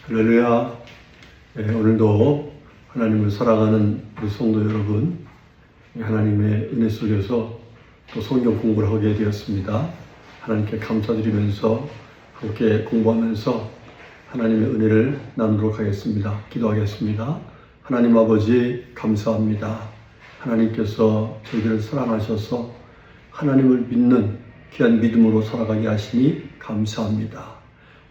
할렐루야. 오늘도 하나님을 사랑하는 우리 성도 여러분, 하나님의 은혜 속에서 또 성경 공부를 하게 되었습니다. 하나님께 감사드리면서 함께 공부하면서 하나님의 은혜를 나누도록 하겠습니다. 기도하겠습니다. 하나님 아버지 감사합니다. 하나님께서 저희들을 사랑하셔서 하나님을 믿는 귀한 믿음으로 살아가게 하시니 감사합니다.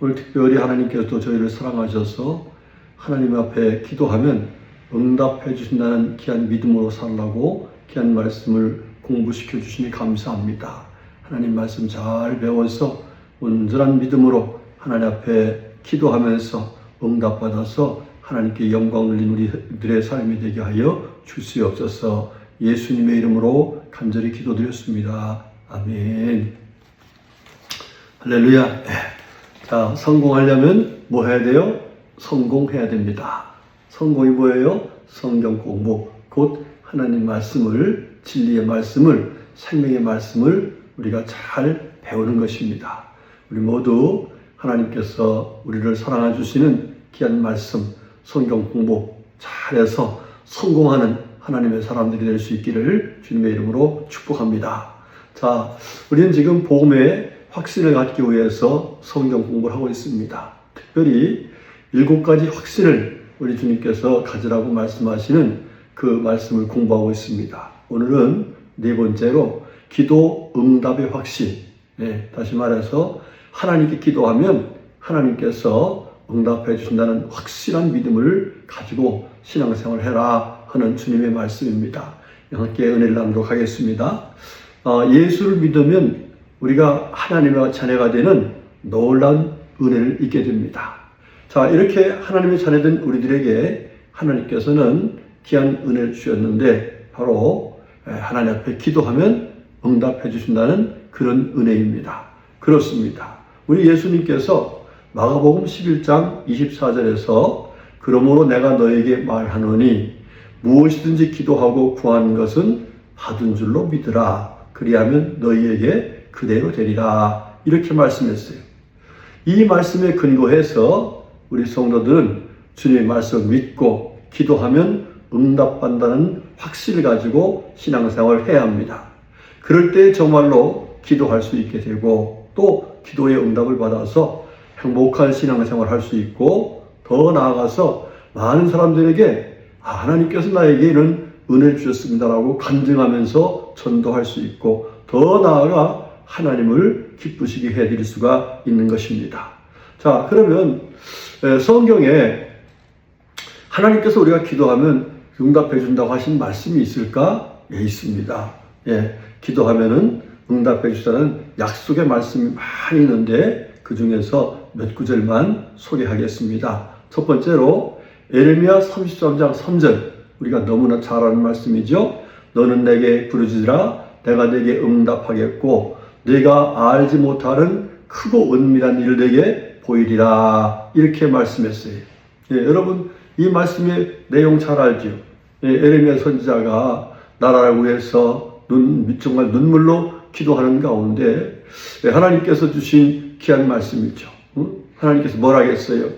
오늘 특별히 하나님께서 저희를 사랑하셔서 하나님 앞에 기도하면 응답해 주신다는 귀한 믿음으로 살라고 귀한 말씀을 공부시켜 주시니 감사합니다. 하나님 말씀 잘 배워서 온전한 믿음으로 하나님 앞에 기도하면서 응답받아서 하나님께 영광 올린 우리들의 삶이 되게 하여 주시옵소서. 예수님의 이름으로 간절히 기도드렸습니다. 아멘. 할렐루야. 자, 성공하려면 뭐 해야 돼요? 성공해야 됩니다. 성공이 뭐예요? 성경 공부, 곧 하나님 말씀을, 진리의 말씀을, 생명의 말씀을 우리가 잘 배우는 것입니다. 우리 모두 하나님께서 우리를 사랑해 주시는 귀한 말씀, 성경 공부 잘해서 성공하는 하나님의 사람들이 될 수 있기를 주님의 이름으로 축복합니다. 자, 우리는 지금 복음의 확신을 갖기 위해서 성경 공부를 하고 있습니다. 특별히 7가지 확신을 우리 주님께서 가지라고 말씀하시는 그 말씀을 공부하고 있습니다. 오늘은 4번째로 기도 응답의 확신. 다시 말해서 하나님께 기도하면 하나님께서 응답해 주신다는 확실한 믿음을 가지고 신앙생활을 해라 하는 주님의 말씀입니다. 함께 은혜를 나누도록 하겠습니다. 예수를 믿으면 우리가 하나님의 자녀가 되는 놀라운 은혜를 잊게 됩니다. 자, 이렇게 하나님의 자녀된 우리들에게 하나님께서는 귀한 은혜를 주셨는데 바로 하나님 앞에 기도하면 응답해 주신다는 그런 은혜입니다. 그렇습니다. 우리 예수님께서 마가복음 11장 24절에서 그러므로 내가 너에게 말하노니 무엇이든지 기도하고 구하는 것은 받은 줄로 믿으라. 그리하면 너희에게 그대로 되리라. 이렇게 말씀했어요. 이 말씀에 근거해서 우리 성도들은 주님의 말씀을 믿고 기도하면 응답받는다는 확신을 가지고 신앙생활을 해야 합니다. 그럴 때 정말로 기도할 수 있게 되고 또 기도의 응답을 받아서 행복한 신앙생활을 할 수 있고 더 나아가서 많은 사람들에게 하나님께서 나에게 이런 은혜를 주셨습니다라고 간증하면서 전도할 수 있고 더 나아가 하나님을 기쁘시게 해드릴 수가 있는 것입니다. 자, 그러면 성경에 하나님께서 우리가 기도하면 응답해 준다고 하신 말씀이 있을까? 예, 있습니다. 기도하면은 응답해 주시다는 약속의 말씀이 많이 있는데 그 중에서 몇 구절만 소개하겠습니다. 첫 번째로 에레미야 33장 3절, 우리가 너무나 잘 아는 말씀이죠. 너는 내게 부르짖으라 내가 내게 응답하겠고 내가 알지 못하는 크고 은밀한 일을 내게 보이리라. 이렇게 말씀했어요. 여러분 이 말씀의 내용 잘 알죠. 에레미야 선지자가 나라를 위해서 정말 눈물로 기도하는 가운데 하나님께서 주신 귀한 말씀이죠. 하나님께서 뭐라 하겠어요?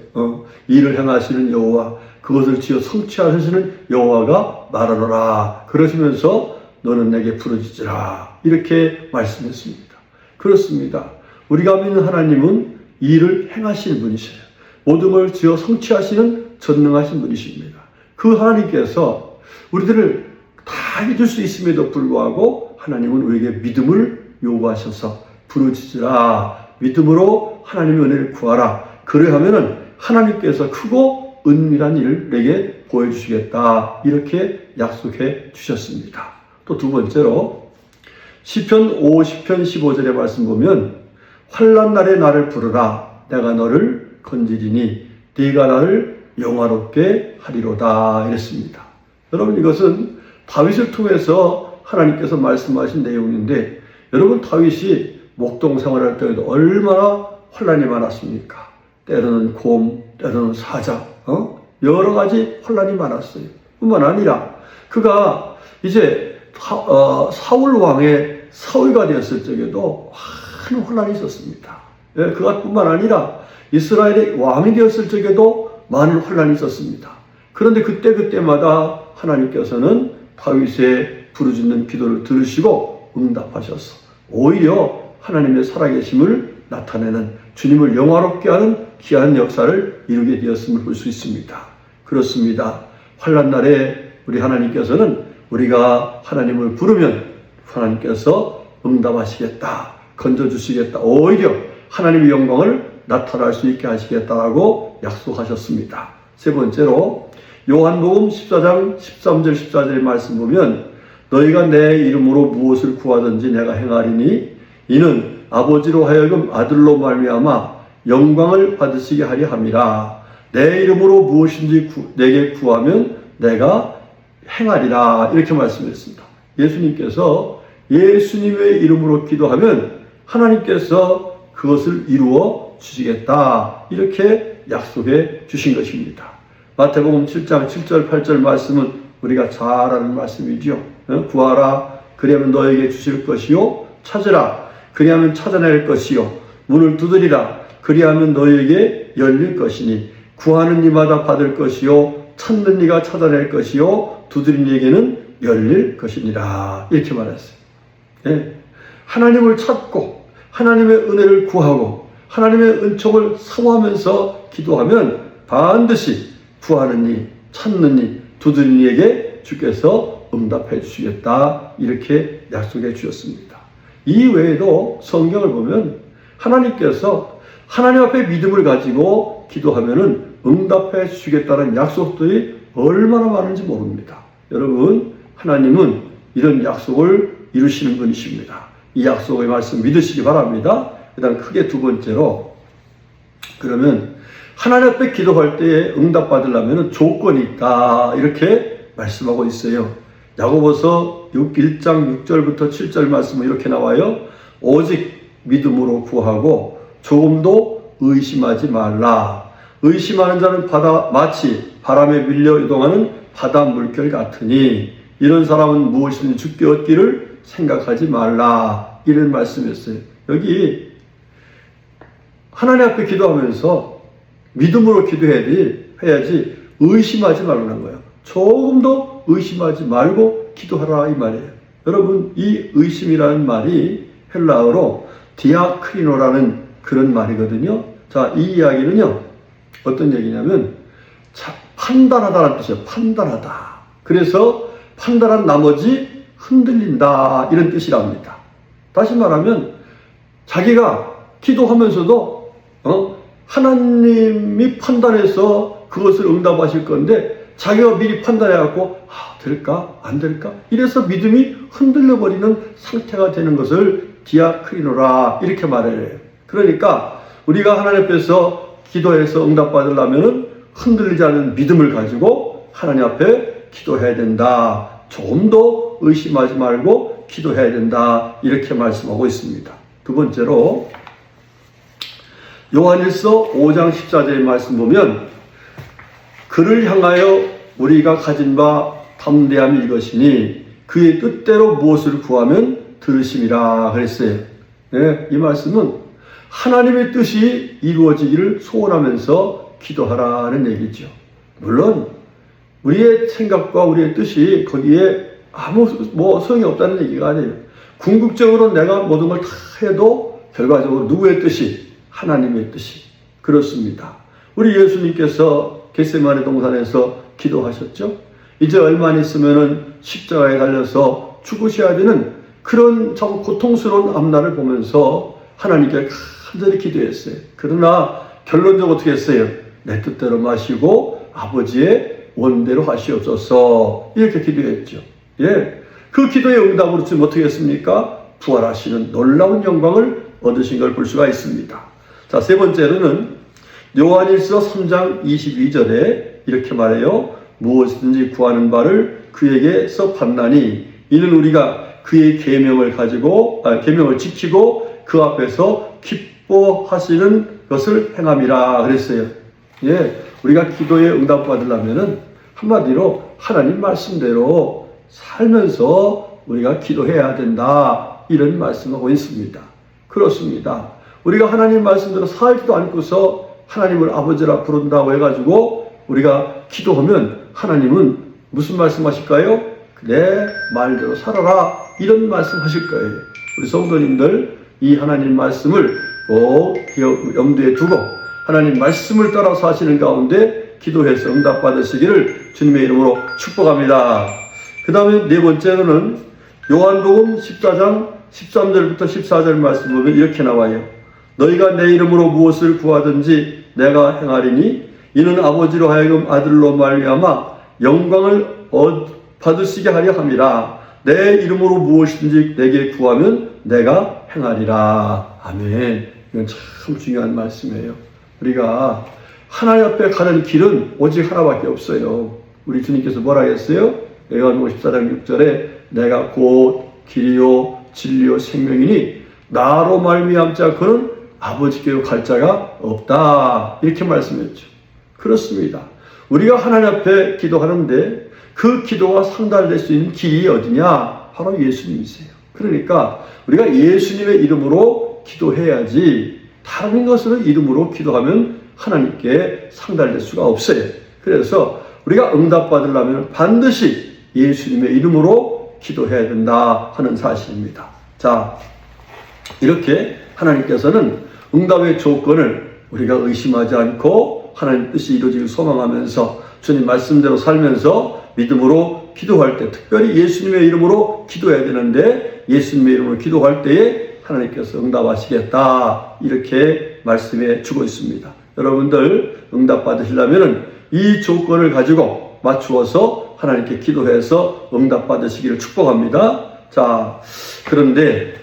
일을 행하시는 여호와, 그것을 지어 성취하시는 여호와가 말하노라. 그러시면서 너는 내게 부르짖으라. 이렇게 말씀했습니다. 그렇습니다. 우리가 믿는 하나님은 일을 행하시는 분이세요. 모든 걸 지어 성취하시는 전능하신 분이십니다. 그 하나님께서 우리들을 다 해줄 수 있음에도 불구하고 하나님은 우리에게 믿음을 요구하셔서 부르짖으라. 믿음으로 하나님의 은혜를 구하라. 그래야하면은 하나님께서 크고 은밀한 일을 내게 보여주시겠다. 이렇게 약속해 주셨습니다. 또 두 번째로 시편 50편 15절의 말씀 보면 환난 날에 나를 부르라. 내가 너를 건지리니 네가 나를 영화롭게 하리로다. 이랬습니다. 여러분 이것은 다윗을 통해서 하나님께서 말씀하신 내용인데 여러분 다윗이 목동 생활할 때에도 얼마나 환난이 많았습니까? 때로는 곰, 때로는 사자, 여러 가지 환난이 많았어요. 뿐만 아니라 그가 이제 사울 왕의 사울가 되었을 적에도 많은 혼란이 있었습니다. 그것뿐만 아니라 이스라엘의 왕이 되었을 적에도 많은 혼란이 있었습니다. 그런데 그때마다 하나님께서는 다윗의 부르짖는 기도를 들으시고 응답하셔서 오히려 하나님의 살아계심을 나타내는, 주님을 영화롭게 하는 귀한 역사를 이루게 되었음을 볼 수 있습니다. 그렇습니다. 환난 날에 우리 하나님께서는 우리가 하나님을 부르면 하나님께서 응답하시겠다, 건져주시겠다, 오히려 하나님의 영광을 나타날 수 있게 하시겠다라고 약속하셨습니다. 세 번째로 요한복음 14장 13절 14절의 말씀 보면 너희가 내 이름으로 무엇을 구하든지 내가 행하리니 이는 아버지로 하여금 아들로 말미암아 영광을 받으시게 하려 함이라. 내 이름으로 무엇인지 내게 구하면 내가 행하리라. 이렇게 말씀했습니다. 예수님께서 예수님의 이름으로 기도하면 하나님께서 그것을 이루어 주시겠다, 이렇게 약속해 주신 것입니다. 마태복음 7장 7절 8절 말씀은 우리가 잘 아는 말씀이죠. 구하라 그리하면 너에게 주실 것이요, 찾으라 그리하면 찾아낼 것이요, 문을 두드리라 그리하면 너에게 열릴 것이니 구하는 이마다 받을 것이요, 찾는 이가 찾아낼 것이요, 두드린 이에게는 열릴 것이니라. 이렇게 말했어요. 예. 하나님을 찾고 하나님의 은혜를 구하고 하나님의 은총을 사모하면서 기도하면 반드시 구하는 이, 찾는 이, 두드린 이에게 주께서 응답해 주시겠다, 이렇게 약속해 주셨습니다. 이 외에도 성경을 보면 하나님께서 하나님 앞에 믿음을 가지고 기도하면은 응답해 주시겠다는 약속들이 얼마나 많은지 모릅니다. 여러분, 하나님은 이런 약속을 이루시는 분이십니다. 이 약속의 말씀 믿으시기 바랍니다. 일단 크게 두 번째로, 그러면 하나님 앞에 기도할 때에 응답받으려면 조건이 있다, 이렇게 말씀하고 있어요. 야고보서 1장 6절부터 7절 말씀은 이렇게 나와요. 오직 믿음으로 구하고 조금도 의심하지 말라. 의심하는 자는 마치 바람에 밀려 이동하는 바다 물결 같으니 이런 사람은 무엇이든지 죽게 얻기를 생각하지 말라. 이런 말씀이었어요. 여기 하나님 앞에 기도하면서 믿음으로 기도해야지 의심하지 말라는 거예요. 조금도 의심하지 말고 기도하라, 이 말이에요. 여러분, 이 의심이라는 말이 헬라어로 디아크리노라는 그런 말이거든요. 자, 이 이야기는요, 어떤 얘기냐면 판단하다라는 뜻이에요. 판단하다. 그래서 판단한 나머지 흔들린다, 이런 뜻이랍니다. 다시 말하면 자기가 기도하면서도 하나님이 판단해서 그것을 응답하실 건데 자기가 미리 판단해갖고 될까? 안 될까? 이래서 믿음이 흔들려버리는 상태가 되는 것을 디아크리노라, 이렇게 말해요. 그러니까 우리가 하나님 앞에서 기도해서 응답받으려면 흔들리지 않는 믿음을 가지고 하나님 앞에 기도해야 된다. 조금도 의심하지 말고 기도해야 된다, 이렇게 말씀하고 있습니다. 두 번째로 요한일서 5장 14절의 말씀 보면 그를 향하여 우리가 가진 바 담대함이 이것이니 그의 뜻대로 무엇을 구하면 들으심이라 그랬어요. 네, 이 말씀은 하나님의 뜻이 이루어지기를 소원하면서 기도하라는 얘기죠. 물론 우리의 생각과 우리의 뜻이 거기에 아무 소용이 없다는 얘기가 아니에요. 궁극적으로 내가 모든 걸 다 해도 결과적으로 누구의 뜻이? 하나님의 뜻이. 그렇습니다. 우리 예수님께서 겟세마네 동산에서 기도하셨죠. 이제 얼마 안 있으면은 십자가에 달려서 죽으셔야 되는 그런 참 고통스러운 앞날을 보면서 하나님께 간절히 기도했어요. 그러나 결론적으로 어떻게 했어요? 내 뜻대로 마시고 아버지의 원대로 하시옵소서, 이렇게 기도했죠. 예, 그 기도의 응답으로 지금 어떻게 했습니까? 부활하시는 놀라운 영광을 얻으신 걸 볼 수가 있습니다. 자, 세 번째로는 요한일서 3장 22절에 이렇게 말해요. 무엇이든지 구하는 바를 그에게서 받나니 이는 우리가 그의 계명을 지키고 그 앞에서 기뻐하시는 것을 행함이라 그랬어요. 예, 우리가 기도에 응답 받으려면은 한마디로 하나님 말씀대로 살면서 우리가 기도해야 된다, 이런 말씀하고 있습니다. 그렇습니다. 우리가 하나님 말씀대로 살지도 않고서 하나님을 아버지라 부른다고 해가지고 우리가 기도하면 하나님은 무슨 말씀하실까요? 내 말대로 살아라, 이런 말씀하실 거예요. 우리 성도님들 이 하나님 말씀을 꼭 염두에 두고 하나님 말씀을 따라서 하시는 가운데 기도해서 응답받으시기를 주님의 이름으로 축복합니다. 그 다음에 네 번째로는 요한복음 14장 13절부터 14절 말씀 보면 이렇게 나와요. 너희가 내 이름으로 무엇을 구하든지 내가 행하리니 이는 아버지로 하여금 아들로 말미암아 영광을 받으시게 하려 함이라. 내 이름으로 무엇이든지 내게 구하면 내가 행하리라. 아멘. 이건 참 중요한 말씀이에요. 우리가 하나님 앞에 가는 길은 오직 하나밖에 없어요. 우리 주님께서 뭐라 했어요? 요한복음 14장 6절에 내가 곧 길이요 진리요 생명이니 나로 말미암자 그는 아버지께로 갈 자가 없다, 이렇게 말씀했죠. 그렇습니다. 우리가 하나님 앞에 기도하는데 그 기도가 상달될 수 있는 길이 어디냐? 바로 예수님이세요. 그러니까 우리가 예수님의 이름으로 기도해야지 다른 것으로 이름으로 기도하면 하나님께 상달될 수가 없어요. 그래서 우리가 응답받으려면 반드시 예수님의 이름으로 기도해야 된다 하는 사실입니다. 자, 이렇게 하나님께서는 응답의 조건을 우리가 의심하지 않고 하나님 뜻이 이루어지길 소망하면서 주님 말씀대로 살면서 믿음으로 기도할 때, 특별히 예수님의 이름으로 기도해야 되는데 예수님의 이름으로 기도할 때에 하나님께서 응답하시겠다, 이렇게 말씀해 주고 있습니다. 여러분들 응답 받으시려면 이 조건을 가지고 맞추어서 하나님께 기도해서 응답 받으시기를 축복합니다. 자, 그런데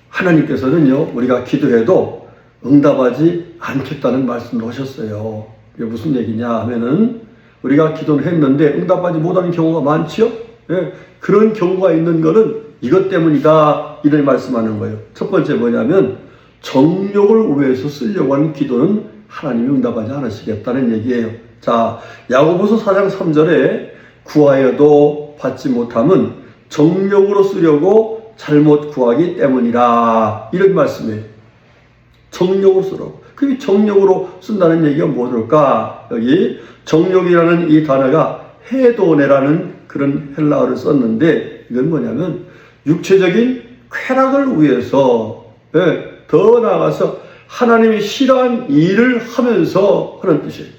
하나님께서는요, 우리가 기도해도 응답하지 않겠다는 말씀을 하셨어요. 이게 무슨 얘기냐 하면은 우리가 기도를 했는데 응답하지 못하는 경우가 많지요. 예, 그런 경우가 있는 거는 이것 때문이다, 이런 말씀하는 거예요. 첫 번째 뭐냐면 정욕을 위해서 쓰려고 하는 기도는 하나님이 응답하지 않으시겠다는 얘기예요. 자, 야고보서 4장 3절에 구하여도 받지 못함은 정욕으로 쓰려고 잘못 구하기 때문이라, 이런 말씀이에요. 정욕으로 쓰라고. 그게 정욕으로 쓴다는 얘기가 뭐일까? 여기 정욕이라는 이 단어가 헤도네라는 그런 헬라어를 썼는데 이건 뭐냐면 육체적인 쾌락을 위해서, 더 나아가서 하나님이 싫어하는 일을 하면서 하는 뜻이에요.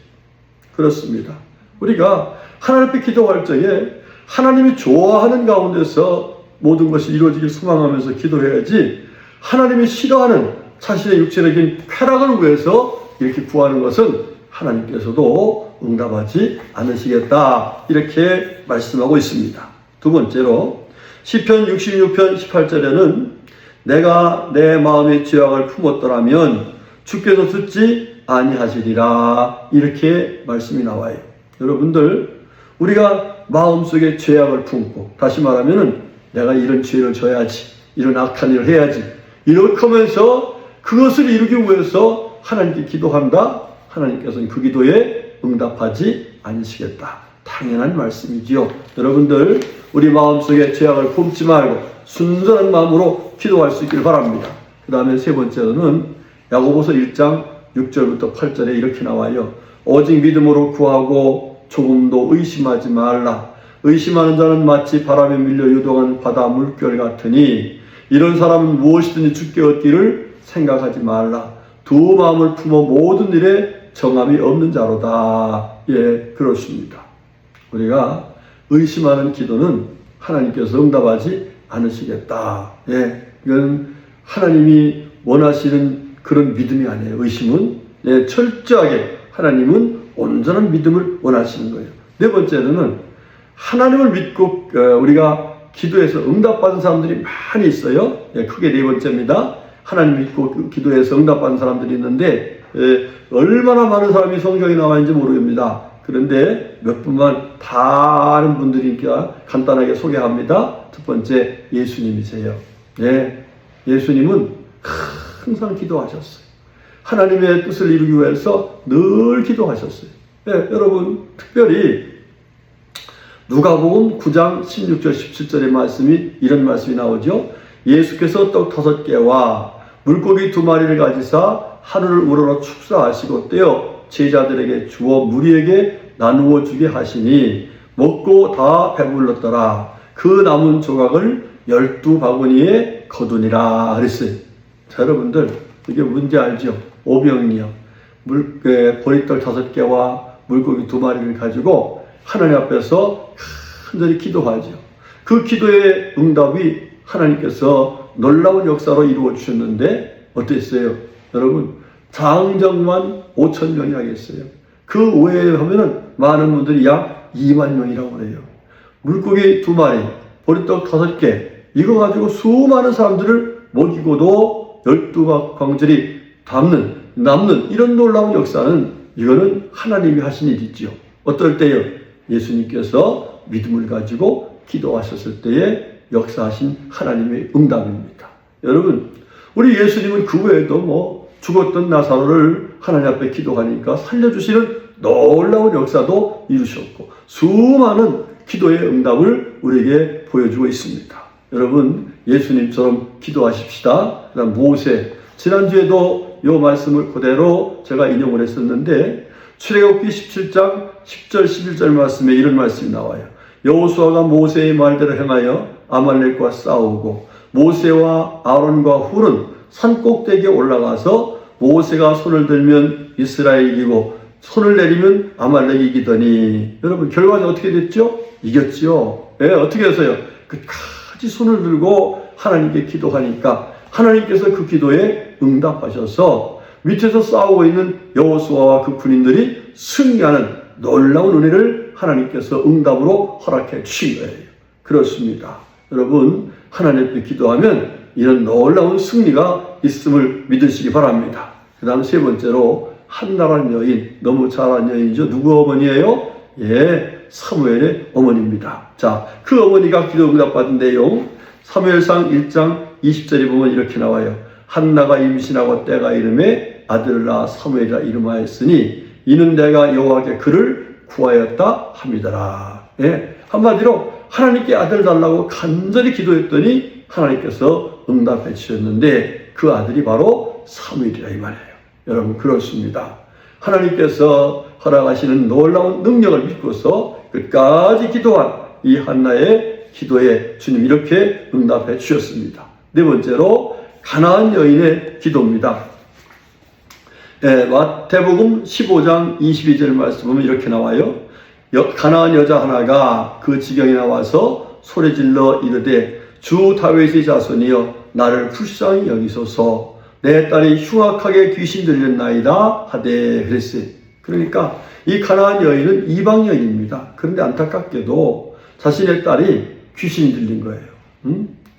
그렇습니다. 우리가 하나님 앞에 기도할 적에 하나님이 좋아하는 가운데서 모든 것이 이루어지길 소망하면서 기도해야지, 하나님이 싫어하는 자신의 육체적인 쾌락을 위해서 이렇게 구하는 것은 하나님께서도 응답하지 않으시겠다, 이렇게 말씀하고 있습니다. 두 번째로 시편 66편 18절에는 내가 내 마음의 죄악을 품었더라면 주께서 듣지 아니하시리라, 이렇게 말씀이 나와요. 여러분들, 우리가 마음속에 죄악을 품고, 다시 말하면은 내가 이런 죄를 져야지, 이런 악한 일을 해야지, 이렇게 하면서 그것을 이루기 위해서 하나님께 기도한다? 하나님께서는 그 기도에 응답하지 않으시겠다. 당연한 말씀이지요. 여러분들, 우리 마음속에 죄악을 품지 말고 순전한 마음으로 기도할 수 있기를 바랍니다. 그 다음에 세 번째로는 야고보서 1장 6절부터 8절에 이렇게 나와요. 오직 믿음으로 구하고 조금도 의심하지 말라. 의심하는 자는 마치 바람에 밀려 유동한 바다 물결 같으니 이런 사람은 무엇이든지 주께 얻기를 생각하지 말라. 두 마음을 품어 모든 일에 정함이 없는 자로다. 예, 그렇습니다. 우리가 의심하는 기도는 하나님께서 응답하지 않으시겠다. 예, 이건 하나님이 원하시는 그런 믿음이 아니에요. 의심은, 예, 철저하게 하나님은 온전한 믿음을 원하시는 거예요. 네 번째로는 하나님을 믿고 우리가 기도해서 응답받은 사람들이 많이 있어요. 예, 크게 네 번째입니다. 하나님 믿고 기도해서 응답받은 사람들이 있는데, 예, 얼마나 많은 사람이 성경에 나와 있는지 모릅니다. 그런데 몇 분만 다른 분들이니까 간단하게 소개합니다. 첫 번째, 예수님이세요. 예, 예수님은 항상 기도하셨어요. 하나님의 뜻을 이루기 위해서 늘 기도하셨어요. 예, 여러분, 특별히 누가복음 9장 16절 17절의 말씀이 이런 말씀이 나오죠. 예수께서 떡 5개와 물고기 2마리를 가지사 하루를 우러러 축사하시고 떼어 제자들에게 주어 무리에게 나누어 주게 하시니 먹고 다 배불렀더라. 그 남은 조각을 12바구니에 거두니라 그랬어요. 자, 여러분들 이게 문제 알죠? 오병이요. 보리떡 5개와 물고기 2마리를 가지고 하나님 앞에서 간절히 기도하죠. 그 기도의 응답이 하나님께서 놀라운 역사로 이루어 주셨는데 어땠어요? 여러분, 장정만 5,000명이 하겠어요. 그 외에 하면은 많은 분들이 약 2만 명이라고 그래요. 물고기 2마리, 보리떡 5개, 이거 가지고 수많은 사람들을 먹이고도 12광절이 남는 이런 놀라운 역사는 이거는 하나님이 하신 일이죠. 어떨 때요? 예수님께서 믿음을 가지고 기도하셨을 때에 역사하신 하나님의 응답입니다. 여러분, 우리 예수님은 그 외에도 죽었던 나사로를 하나님 앞에 기도하니까 살려주시는 놀라운 역사도 이루셨고 수많은 기도의 응답을 우리에게 보여주고 있습니다. 여러분, 예수님처럼 기도하십시다. 그다음 모세, 지난주에도 이 말씀을 그대로 제가 인용을 했었는데 출애굽기 17장 10절 11절 말씀에 이런 말씀이 나와요. 여호수아가 모세의 말대로 행하여 아말렉과 싸우고 모세와 아론과 훌은 산꼭대기에 올라가서 모세가 손을 들면 이스라엘이 이기고 손을 내리면 아말렉이 이기더니 여러분 결과는 어떻게 됐죠? 이겼죠. 예, 어떻게 해서요? 끝까지 손을 들고 하나님께 기도하니까 하나님께서 그 기도에 응답하셔서 밑에서 싸우고 있는 여호수아와 그 군인들이 승리하는 놀라운 은혜를 하나님께서 응답으로 허락해 주신 거예요. 그렇습니다. 여러분, 하나님께 기도하면 이런 놀라운 승리가 있음을 믿으시기 바랍니다. 그 다음 세 번째로 한나라는 여인, 너무 잘한 여인이죠. 누구 어머니예요? 예, 사무엘의 어머니입니다. 자, 그 어머니가 기도 응답받은 내용 사무엘상 1장 20절에 보면 이렇게 나와요. 한나가 임신하고 때가 이름에 아들을 낳아 사무엘이라 이름하였으니 이는 내가 여호와께 그를 구하였다 함이더라. 예, 한마디로 하나님께 아들 달라고 간절히 기도했더니 하나님께서 응답해 주셨는데 그 아들이 바로 사무엘이라 이 말이에요. 여러분, 그렇습니다. 하나님께서 허락하시는 놀라운 능력을 믿고서 끝까지 기도한 이 한나의 기도에 주님 이렇게 응답해 주셨습니다. 네 번째로 가나안 여인의 기도입니다. 마태복음 15장 22절 말씀 보면 이렇게 나와요. 가나안 여자 하나가 그 지경에 나와서 소리질러 이르되 주 다윗의 자손이여 나를 불쌍히 여기소서 내 딸이 흉악하게 귀신 들렸나이다 하되 그랬어요. 그러니까 이 가나안 여인은 이방 여인입니다. 그런데 안타깝게도 자신의 딸이 귀신이 들린 거예요.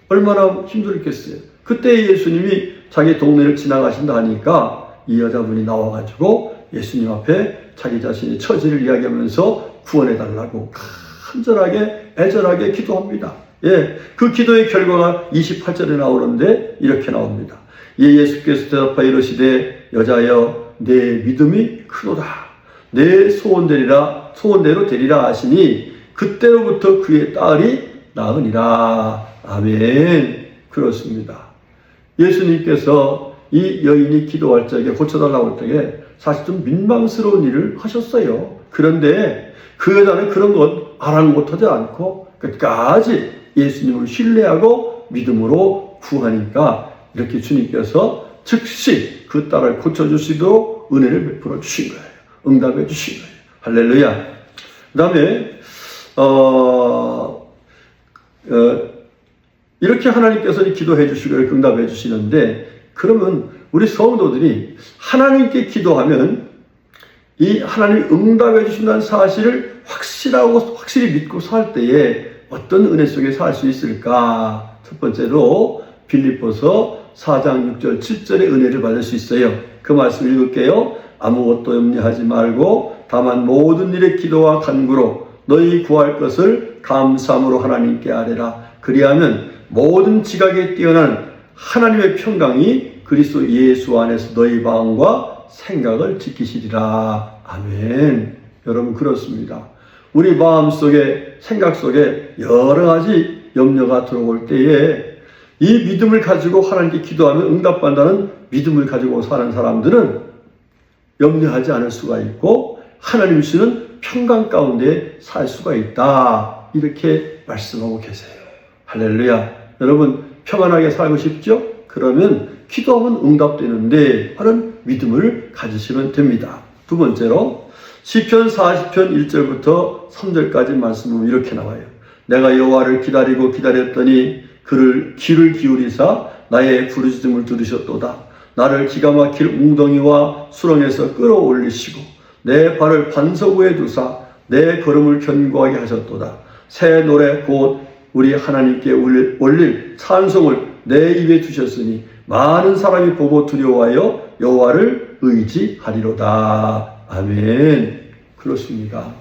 얼마나 힘들겠어요. 그때 예수님이 자기 동네를 지나가신다 하니까 이 여자분이 나와가지고 예수님 앞에 자기 자신의 처지를 이야기하면서 구원해달라고 간절하게 애절하게 기도합니다. 예, 그 기도의 결과가 28절에 나오는데 이렇게 나옵니다. 예수께서 대답하여 이르시되 여자여 내 믿음이 크도다. 내 소원대로 되리라 하시니 그때로부터 그의 딸이 나으니라. 아멘. 그렇습니다. 예수님께서 이 여인이 기도할 적에 고쳐달라고 할 적에 사실 좀 민망스러운 일을 하셨어요. 그런데 그 여자는 그런 것 아랑곳하지 않고 끝까지 예수님을 신뢰하고 믿음으로 구하니까 이렇게 주님께서 즉시 그 딸을 고쳐주시도록 은혜를 베풀어 주신 거예요. 응답해 주신 거예요. 할렐루야. 그 다음에 이렇게 하나님께서 기도해 주시고 응답해 주시는데 그러면 우리 성도들이 하나님께 기도하면 이 하나님이 응답해 주신다는 사실을 확실히 믿고 살 때에 어떤 은혜 속에 살 수 있을까? 첫 번째로 빌립보서 4장 6절 7절의 은혜를 받을 수 있어요. 그 말씀 읽을게요. 아무것도 염려하지 말고 다만 모든 일에 기도와 간구로 너희 구할 것을 감사함으로 하나님께 아뢰라. 그리하면 모든 지각에 뛰어난 하나님의 평강이 그리스도 예수 안에서 너희 마음과 생각을 지키시리라. 아멘. 여러분, 그렇습니다. 우리 마음 속에 생각 속에 여러 가지 염려가 들어올 때에 이 믿음을 가지고 하나님께 기도하면 응답받는다는 믿음을 가지고 사는 사람들은 염려하지 않을 수가 있고 하나님 주시는 평강 가운데 살 수가 있다. 이렇게 말씀하고 계세요. 할렐루야. 여러분 평안하게 살고 싶죠? 그러면 기도하면 응답되는데 하는 믿음을 가지시면 됩니다. 두 번째로 시편 40편 1절부터 3절까지 말씀은 이렇게 나와요. 내가 여호와를 기다리고 기다렸더니 그를 귀를 기울이사 나의 부르짖음을 들으셨도다. 나를 기가 막힐 웅덩이와 수렁에서 끌어올리시고 내 발을 반석 위에 두사 내 걸음을 견고하게 하셨도다. 새 노래 곧 우리 하나님께 올릴 찬송을 내 입에 두셨으니 많은 사람이 보고 두려워하여 여호와를 의지하리로다. 아멘. 그렇습니다.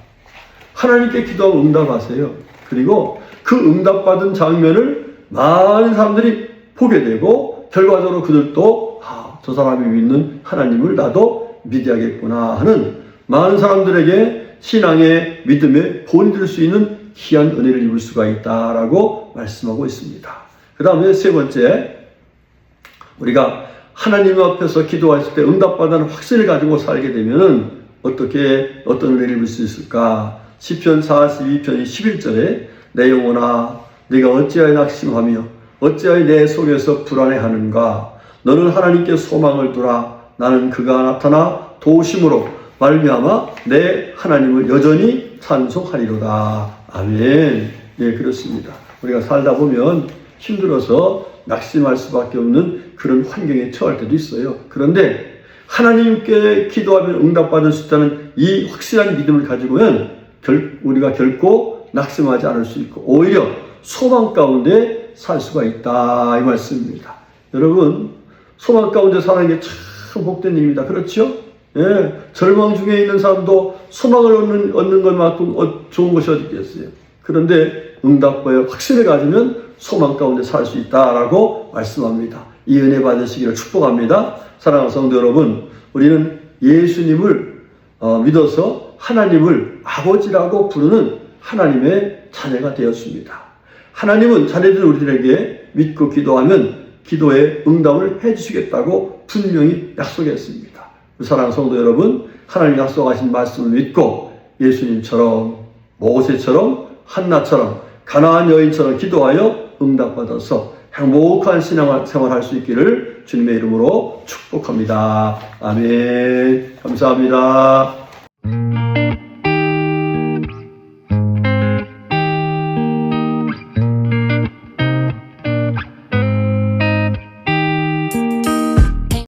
하나님께 기도하고 응답하세요. 그리고 그 응답받은 장면을 많은 사람들이 보게 되고 결과적으로 그들도 저 사람이 믿는 하나님을 나도 믿어야겠구나 하는 많은 사람들에게 신앙의 믿음의 본이 될 수 있는 귀한 은혜를 입을 수가 있다라고 말씀하고 있습니다. 그 다음에 세 번째, 우리가 하나님 앞에서 기도했을 때 응답받는 확신을 가지고 살게 되면 어떤 은혜를 입을 수 있을까? 시편 42편 11절에 내 영혼아 네가 어찌하여 낙심하며 어찌하여 내 속에서 불안해하는가? 너는 하나님께 소망을 두라. 나는 그가 나타나 도우심으로 말미암아 내 하나님을 여전히 찬송하리로다. 아멘. 예, 그렇습니다. 우리가 살다 보면 힘들어서 낙심할 수밖에 없는 그런 환경에 처할 때도 있어요. 그런데 하나님께 기도하면 응답받을 수 있다는 이 확실한 믿음을 가지고는 우리가 결코 낙심하지 않을 수 있고 오히려 소망 가운데 살 수가 있다 이 말씀입니다. 여러분 소망 가운데 사는 게 참 복된 일입니다. 그렇죠? 예, 절망 중에 있는 사람도 소망을 얻는 것만큼 좋은 것이 어디 있겠어요. 그런데 응답과의 확신을 가지면 소망 가운데 살 수 있다라고 말씀합니다. 이 은혜 받으시기를 축복합니다. 사랑하는 성도 여러분, 우리는 예수님을 믿어서 하나님을 아버지라고 부르는 하나님의 자녀가 되었습니다. 하나님은 자녀들 우리들에게 믿고 기도하면 기도에 응답을 해주시겠다고 분명히 약속했습니다. 사랑하는 성도 여러분, 하나님 약속하신 말씀을 믿고 예수님처럼 모세처럼 한나처럼 가나안 여인처럼 기도하여 응답받아서 행복한 신앙생활 할 수 있기를 주님의 이름으로 축복합니다. 아멘. 감사합니다.